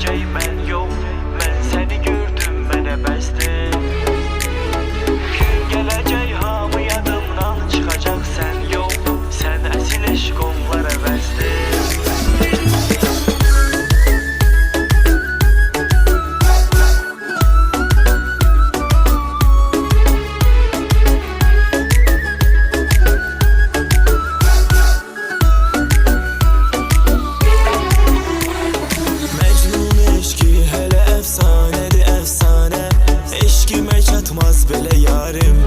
gələcək mən yox. Mən səni gördüm, mənə bəsdir. Gün gələcək hamı yadımdan çıxacaq, sən yox. Sən əsil eşq onlar əvəzdir. Çatmaz belə yarim.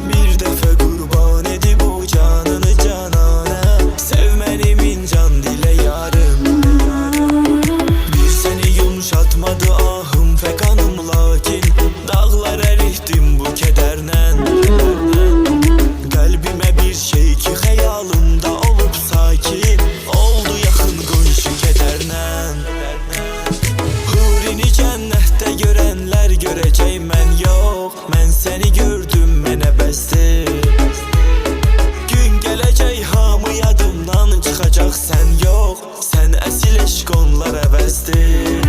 Bir dəfə qurban edib o canını canana, sevməni min can dilə yarım. Bir səni yumşatmadı ahım fəqanım, lakin dağlar əritdim bu kədərlə. Qəlbimə bir şey ki xəyalımda olub sakin, oldu yaxın qonşu kədərlə. Hurini cənnətdə görənlər görəcək mən yox. Mən səni gördüm, mənə bəsdir. Gün gələcək hamı yadımdan çıxacaq, sən yox. Sən əsil eşq onlar əvəzdir.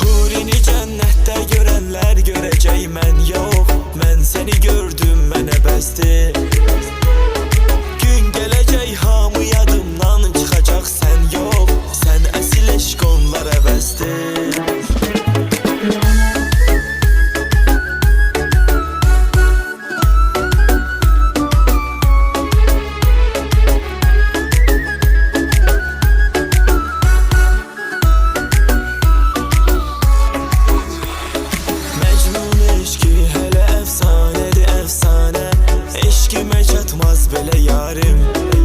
Hurini cənnətdə görənlər görəcək mən yox. Mən səni gördüm, mənə bəsdir. Gün gələcək hamı yadımdan çıxacaq, sən yox. Sən əsil eşq onlar əvəzdir. Eşkimə çatmaz belə yarim.